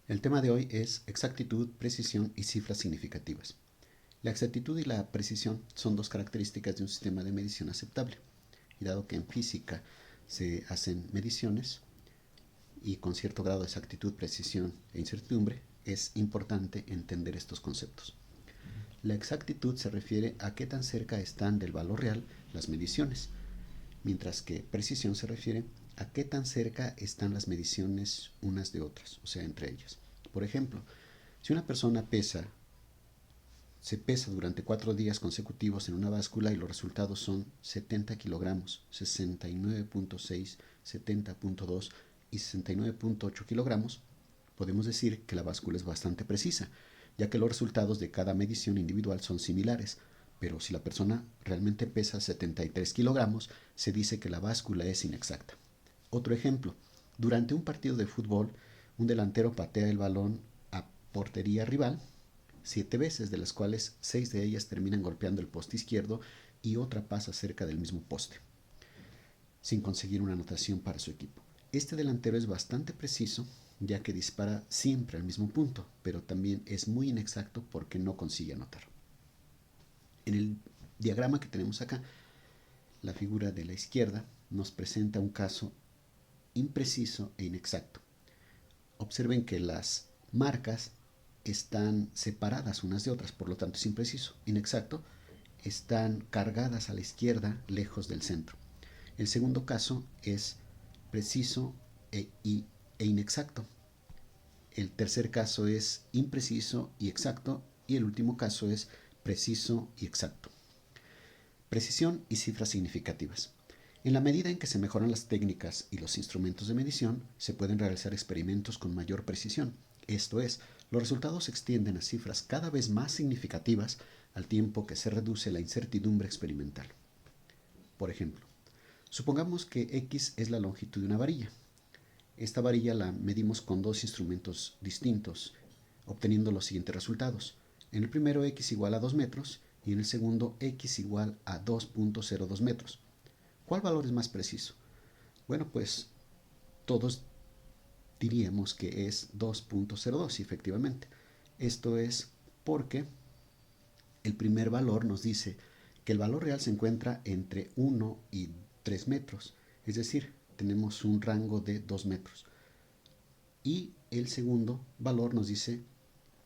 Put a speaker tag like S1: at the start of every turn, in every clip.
S1: El tema de hoy es exactitud, precisión y cifras significativas. La exactitud y la precisión son dos características de un sistema de medición aceptable. Y dado que en física se hacen mediciones y con cierto grado de exactitud, precisión e incertidumbre, es importante entender estos conceptos. La exactitud se refiere a qué tan cerca están del valor real las mediciones, mientras que precisión se refiere a qué tan cerca están las mediciones unas de otras, o sea, entre ellas. Por ejemplo, si una persona se pesa durante 4 días consecutivos en una báscula y los resultados son 70 kilogramos, 69.6, 70.2 y 69.8 kilogramos, podemos decir que la báscula es bastante precisa, ya que los resultados de cada medición individual son similares. Pero si la persona realmente pesa 73 kilogramos, se dice que la báscula es inexacta. Otro ejemplo, durante un partido de fútbol, un delantero patea el balón a portería rival 7 veces, de las cuales 6 de ellas terminan golpeando el poste izquierdo y otra pasa cerca del mismo poste, sin conseguir una anotación para su equipo. Este delantero es bastante preciso, ya que dispara siempre al mismo punto, pero también es muy inexacto porque no consigue anotar. En el diagrama que tenemos acá, la figura de la izquierda nos presenta un caso impreciso e inexacto. Observen que las marcas están separadas unas de otras, por lo tanto es impreciso. Inexacto, están cargadas a la izquierda, lejos del centro. El segundo caso es preciso e inexacto. El tercer caso es impreciso y exacto. Y el último caso es preciso y exacto. Precisión y cifras significativas. En la medida en que se mejoran las técnicas y los instrumentos de medición, se pueden realizar experimentos con mayor precisión. Esto es, los resultados se extienden a cifras cada vez más significativas al tiempo que se reduce la incertidumbre experimental. Por ejemplo, supongamos que X es la longitud de una varilla. Esta varilla la medimos con dos instrumentos distintos, obteniendo los siguientes resultados. En el primero X igual a 2 metros y en el segundo X igual a 2.02 metros. ¿Cuál valor es más preciso? Bueno, pues todos diríamos que es 2.02, efectivamente. Esto es porque el primer valor nos dice que el valor real se encuentra entre 1 y 3 metros, es decir, tenemos un rango de 2 metros. Y el segundo valor nos dice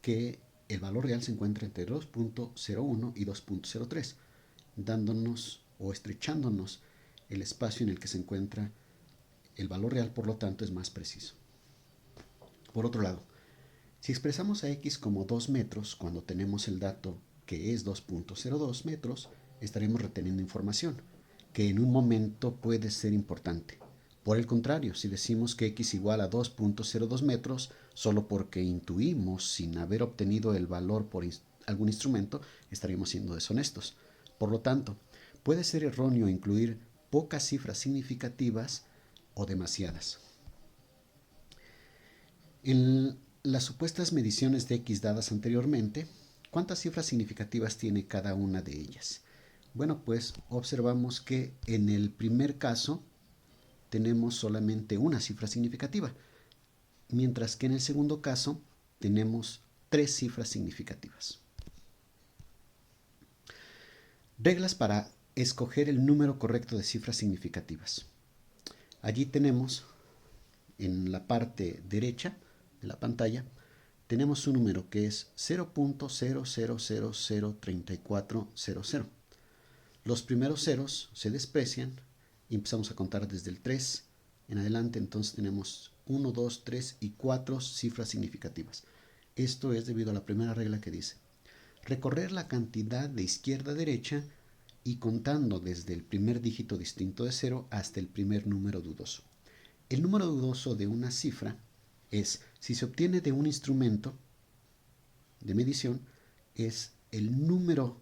S1: que el valor real se encuentra entre 2.01 y 2.03, dándonos o estrechándonos el espacio en el que se encuentra el valor real, por lo tanto es más preciso. Por otro lado, si expresamos a x como 2 metros cuando tenemos el dato que es 2.02 metros, estaremos reteniendo información que en un momento puede ser importante. Por el contrario, si decimos que x igual a 2.02 metros solo porque intuimos sin haber obtenido el valor por algún instrumento, estaríamos siendo deshonestos. Por lo tanto, puede ser erróneo incluir pocas cifras significativas o demasiadas. En las supuestas mediciones de X dadas anteriormente, ¿cuántas cifras significativas tiene cada una de ellas? Bueno, pues observamos que en el primer caso tenemos solamente una cifra significativa, mientras que en el segundo caso tenemos 3 cifras significativas. Reglas para escoger el número correcto de cifras significativas. Allí tenemos en la parte derecha de la pantalla tenemos un número que es 0.00003400. Los primeros ceros se desprecian y empezamos a contar desde el 3 en adelante, entonces tenemos 1, 2, 3 y 4 cifras significativas. Esto es debido a la primera regla que dice: recorrer la cantidad de izquierda a derecha y contando desde el primer dígito distinto de 0 hasta el primer número dudoso. El número dudoso de una cifra es, si se obtiene de un instrumento de medición, es el número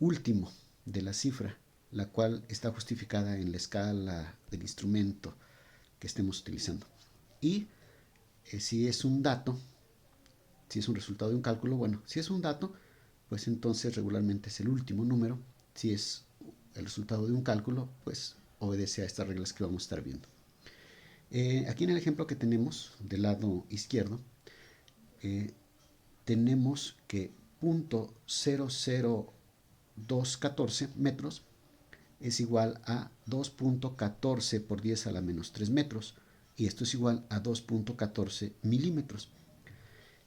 S1: último de la cifra, la cual está justificada en la escala del instrumento que estemos utilizando. Y si es un dato, si es un resultado de un cálculo, bueno, si es un dato, pues entonces regularmente es el último número. Si es el resultado de un cálculo, pues obedece a estas reglas que vamos a estar viendo. Aquí en el ejemplo que tenemos del lado izquierdo, tenemos que 0.00214 metros es igual a 2.14 por 10 a la menos 3 metros, y esto es igual a 2.14 milímetros.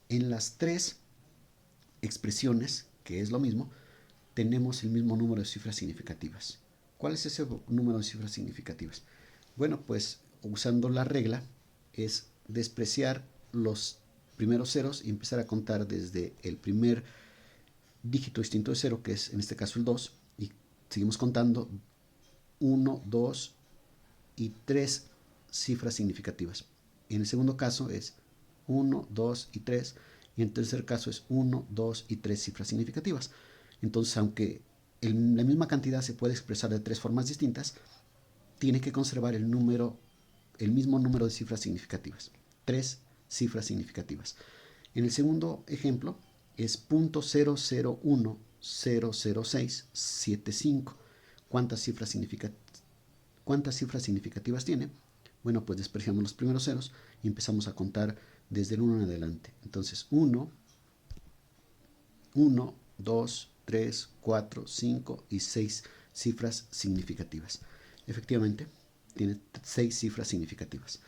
S1: En las tres expresiones, que es lo mismo, tenemos el mismo número de cifras significativas. ¿Cuál es ese número de cifras significativas? Bueno, pues usando la regla es despreciar los primeros ceros y empezar a contar desde el primer dígito distinto de cero, que es en este caso el 2, y seguimos contando 1, 2 y 3 cifras significativas. En el segundo caso es 1, 2 y 3, y en el tercer caso es 1, 2 y 3 cifras significativas. Entonces, aunque la misma cantidad se puede expresar de tres formas distintas, tiene que conservar el mismo número de cifras significativas, 3 cifras significativas. En el segundo ejemplo es .001000675. ¿Cuántas cifras significativas tiene? Bueno, pues despreciamos los primeros ceros y empezamos a contar desde el 1 en adelante. Entonces, 1, 2, 3, 4, 5 y 6 cifras significativas. Efectivamente, tiene 6 cifras significativas.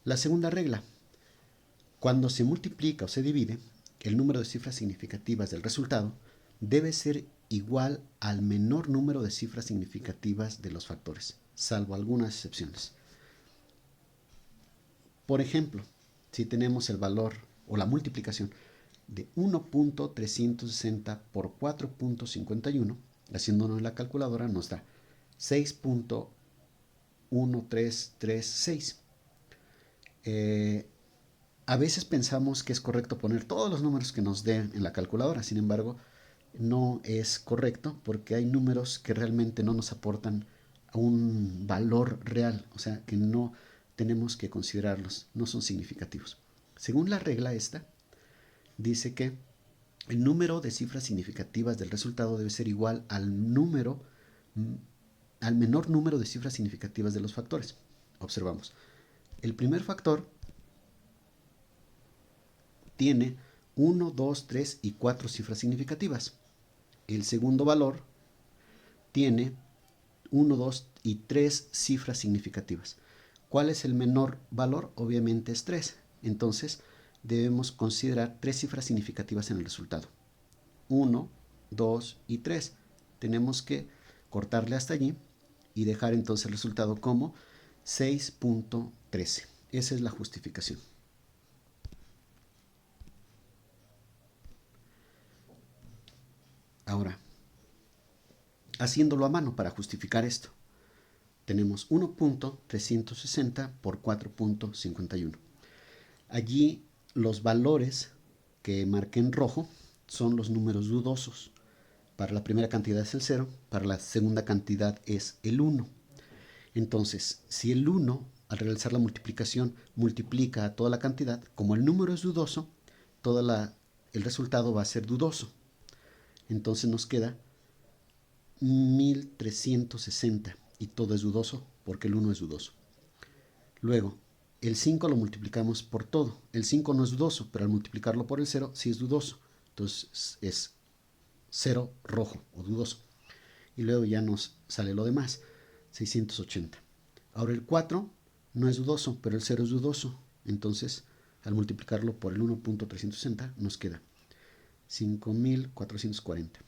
S1: La segunda regla: cuando se multiplica o se divide, el número de cifras significativas del resultado debe ser igual al menor número de cifras significativas de los factores, salvo algunas excepciones. Por ejemplo, si tenemos el valor o la multiplicación de 1.360 por 4.51, haciéndolo en la calculadora nos da 6.1336. A veces pensamos que es correcto poner todos los números que nos den en la calculadora, sin embargo, no es correcto porque hay números que realmente no nos aportan un valor real, o sea, que no tenemos que considerarlos, no son significativos. Según la regla esta, dice que el número de cifras significativas del resultado debe ser igual al menor número de cifras significativas de los factores. Observamos. El primer factor tiene 1, 2, 3 y 4 cifras significativas. El segundo valor tiene 1, 2 y 3 cifras significativas. ¿Cuál es el menor valor? Obviamente es 3. Entonces debemos considerar 3 cifras significativas en el resultado. 1, 2 y 3. Tenemos que cortarle hasta allí y dejar entonces el resultado como 6.13. Esa es la justificación. Ahora, haciéndolo a mano para justificar esto, tenemos 1.360 por 4.51. Allí los valores que marqué en rojo son los números dudosos. Para la primera cantidad es el 0, para la segunda cantidad es el 1. Entonces, si el 1, al realizar la multiplicación, multiplica a toda la cantidad, como el número es dudoso, el resultado va a ser dudoso. Entonces nos queda 1360 y todo es dudoso porque el 1 es dudoso. Luego, el 5 lo multiplicamos por todo. El 5 no es dudoso, pero al multiplicarlo por el 0 sí es dudoso. Entonces es 0 rojo o dudoso. Y luego ya nos sale lo demás, 680. Ahora el 4 no es dudoso, pero el 0 es dudoso. Entonces, al multiplicarlo por el 1.360 nos queda 5440.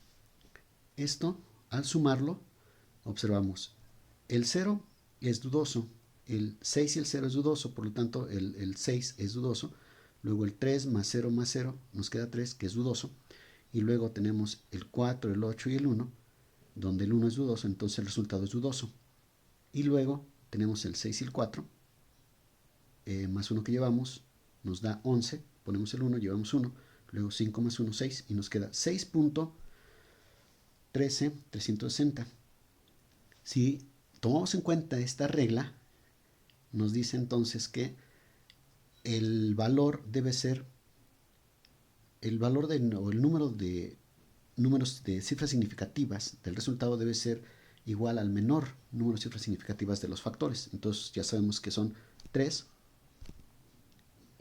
S1: Esto, al sumarlo, observamos, el 0 es dudoso, el 6 y el 0 es dudoso, por lo tanto el 6 es dudoso, luego el 3 más 0 nos queda 3, que es dudoso, y luego tenemos el 4, el 8 y el 1, donde el 1 es dudoso, entonces el resultado es dudoso. Y luego tenemos el 6 y el 4, más 1 que llevamos, nos da 11, ponemos el 1, llevamos 1, luego 5 más 1, 6, y nos queda 6.13360. Si tomamos en cuenta esta regla, nos dice entonces que el valor debe ser el número de números de cifras significativas del resultado debe ser igual al menor número de cifras significativas de los factores. Entonces ya sabemos que son 3,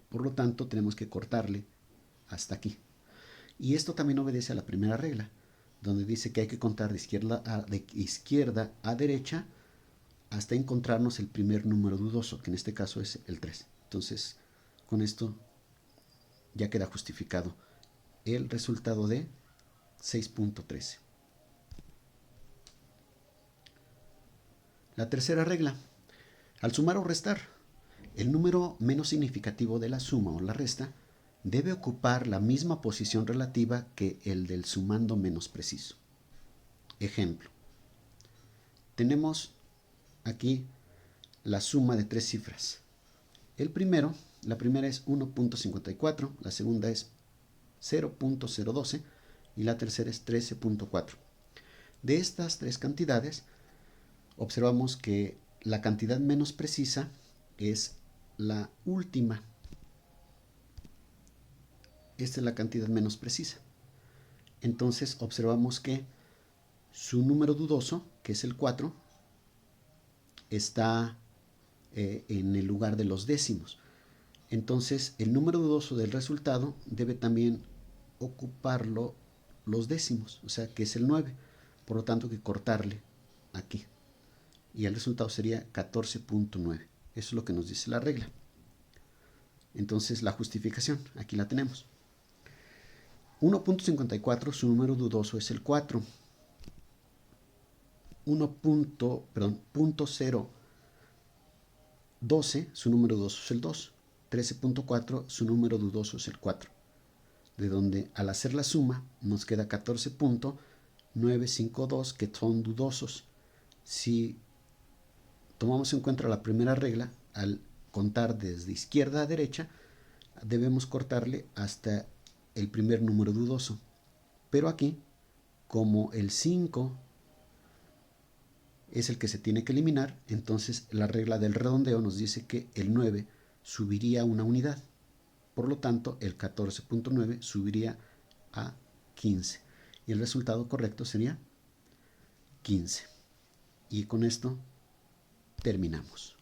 S1: por lo tanto tenemos que cortarle hasta aquí. Y esto también obedece a la primera regla, donde dice que hay que contar de izquierda a derecha hasta encontrarnos el primer número dudoso, que en este caso es el 3. Entonces, con esto ya queda justificado el resultado de 6.13. La tercera regla. Al sumar o restar, el número menos significativo de la suma o la resta debe ocupar la misma posición relativa que el del sumando menos preciso. Ejemplo. Tenemos aquí la suma de 3 cifras. La primera es 1.54, la segunda es 0.012 y la tercera es 13.4. De estas tres cantidades, observamos que la cantidad menos precisa es la última. Esta es la cantidad menos precisa. Entonces observamos que su número dudoso, que es el 4, está en el lugar de los décimos. Entonces el número dudoso del resultado debe también ocuparlo los décimos, o sea que es el 9. Por lo tanto, hay que cortarle aquí. Y el resultado sería 14.9. Eso es lo que nos dice la regla. Entonces la justificación, aquí la tenemos. 1.54, su número dudoso es el 4. 0.12, su número dudoso es el 2. 13.4, su número dudoso es el 4. De donde al hacer la suma nos queda 14.952 que son dudosos. Si tomamos en cuenta la primera regla, al contar desde izquierda a derecha, debemos cortarle hasta el primer número dudoso. Pero aquí, como el 5 es el que se tiene que eliminar, entonces la regla del redondeo nos dice que el 9 subiría una unidad. Por lo tanto, el 14.9 subiría a 15. Y el resultado correcto sería 15. Y con esto terminamos.